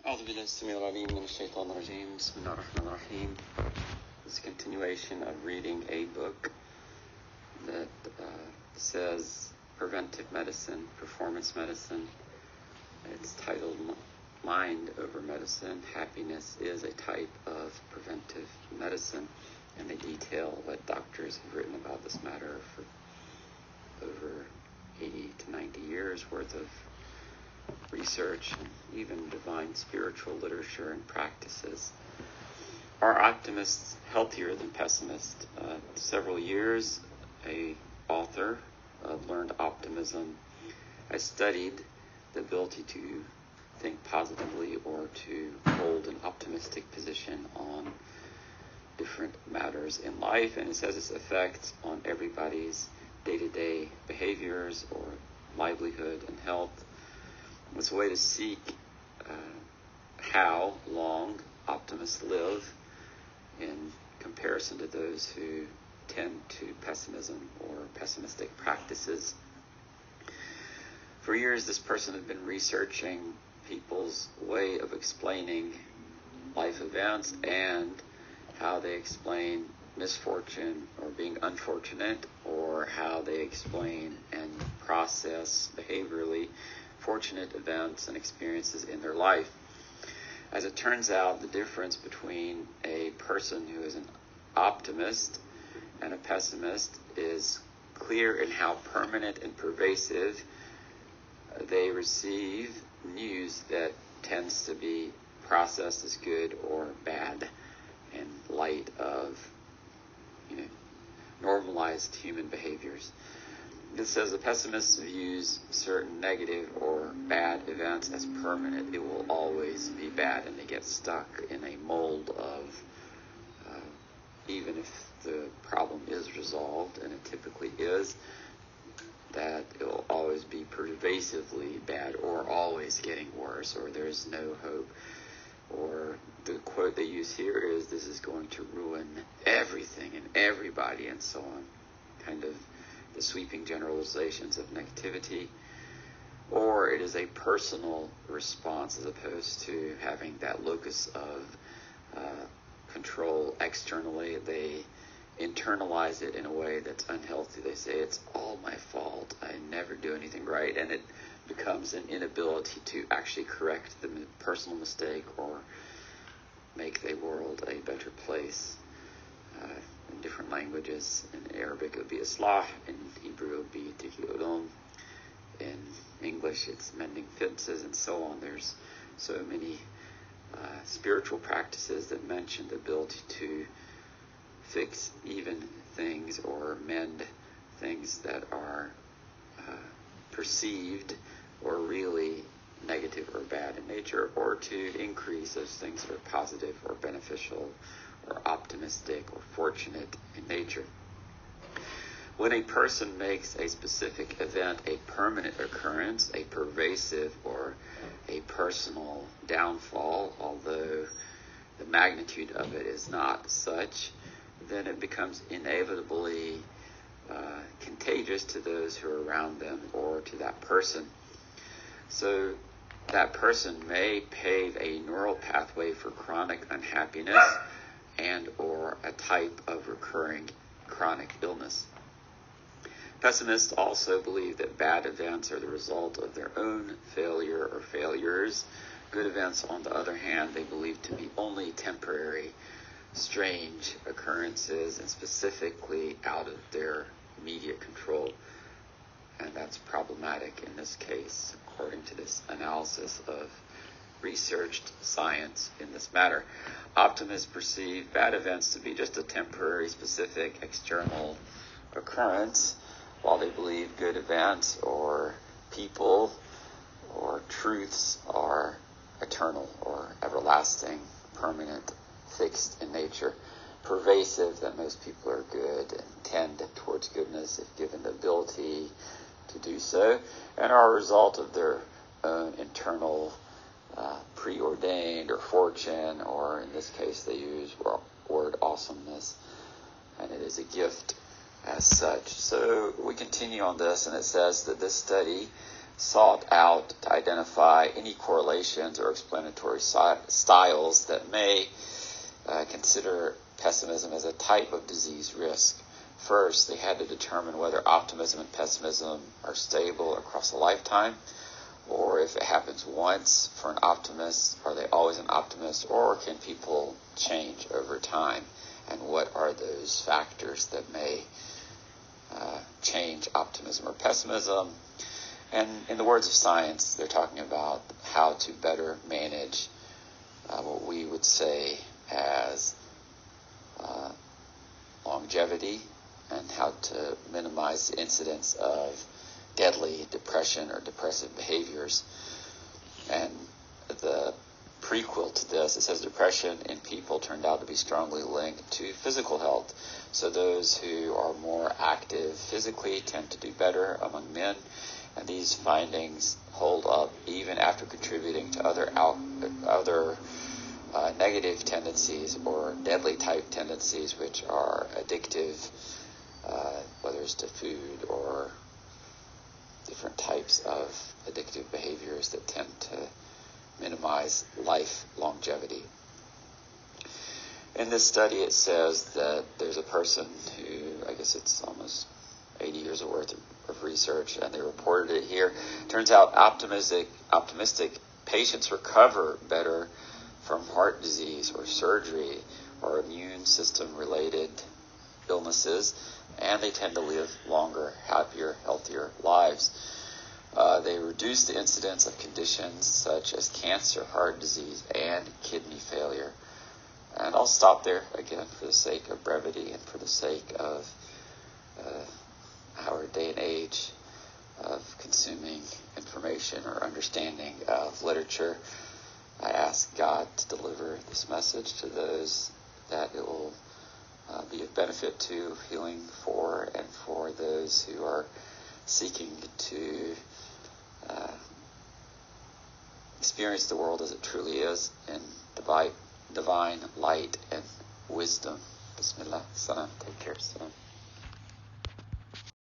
أعوذ بالله السميع العليم من الشيطان الرجيم بسم الله الرحمن الرحيم. This is a continuation of reading a book that says preventive medicine, performance medicine. It's titled Mind Over Medicine. Happiness is a type of preventive medicine, and they detail what doctors have written about this matter for over 80 to 90 years worth of research and even divine spiritual literature and practices. Are optimists healthier than pessimists? Several years, a author of Learned Optimism has studied the ability to think positively or to hold an optimistic position on different matters in life, and it says its effects on everybody's day-to-day behaviors or livelihood and health. It's a way to seek how long optimists live in comparison to those who tend to pessimism or pessimistic practices. For years, this person had been researching people's way of explaining life events and how they explain misfortune or being unfortunate, or how they explain and process behaviorally fortunate events and experiences in their life. As it turns out, the difference between a person who is an optimist and a pessimist is clear in how permanent and pervasive they receive news that tends to be processed as good or bad in light of normalized human behaviors. It says the pessimist views certain negative or bad events as permanent. It will always be bad, and they get stuck in a mold of, even if the problem is resolved, and it typically is, that it will always be pervasively bad or always getting worse, or there's no hope. Or the quote they use here is, this is going to ruin everything and everybody, and so on. Kind of the sweeping generalizations of negativity. Or it is a personal response as opposed to having that locus of control externally. They internalize it in a way that's unhealthy. They say, it's all my fault, I never do anything right, and it becomes an inability to actually correct the personal mistake or make the world a better place. In different languages, in Arabic it would be islah, in Hebrew it would be tikkun, in English it's mending fences, and so on. There's so many spiritual practices that mention the ability to fix even things or mend things that are perceived or really negative or bad in nature, or to increase those things that are positive or beneficial or optimistic or fortunate in nature. When a person makes a specific event a permanent occurrence, a pervasive or a personal downfall, although the magnitude of it is not such, then it becomes inevitably contagious to those who are around them or to that person. So that person may pave a neural pathway for chronic unhappiness and or a type of recurring chronic illness. Pessimists also believe that bad events are the result of their own failure or failures. Good events, on the other hand, they believe to be only temporary, strange occurrences, and specifically out of their immediate control. And that's problematic in this case, according to this analysis of researched science in this matter. Optimists perceive bad events to be just a temporary, specific, external occurrence, while they believe good events or people or truths are eternal or everlasting, permanent, fixed in nature, pervasive, that most people are good and tend towards goodness if given the ability to do so, and are a result of their own internal preordained or fortune, or in this case they use word awesomeness, and it is a gift as such. So we continue on this, and it says that this study sought out to identify any correlations or explanatory styles that may consider pessimism as a type of disease risk. First, they had to determine whether optimism and pessimism are stable across a lifetime, or if it happens once for an optimist, are they always an optimist, or can people change over time? And what are those factors that may change optimism or pessimism? And in the words of science, they're talking about how to better manage what we would say as longevity, and how to minimize the incidence of deadly depression or depressive behaviors. And the prequel to this, it says depression in people turned out to be strongly linked to physical health. So those who are more active physically tend to do better among men, and these findings hold up even after contributing to other negative tendencies or deadly type tendencies, which are addictive, whether it's to food or different types of addictive behaviors that tend to minimize life longevity. In this study, it says that there's a person who, I guess it's almost 80 years worth of research, and they reported it here. Turns out optimistic patients recover better from heart disease or surgery or immune system related illnesses, and they tend to live longer, happier, healthier lives. They reduce the incidence of conditions such as cancer, heart disease, and kidney failure. And I'll stop there again for the sake of brevity and for the sake of our day and age of consuming information or understanding of literature. I ask God to deliver this message to those that it will be of benefit to, healing for, and for those who are seeking to experience the world as it truly is in divine light and wisdom. Bismillah. Salam. Take care. Salam.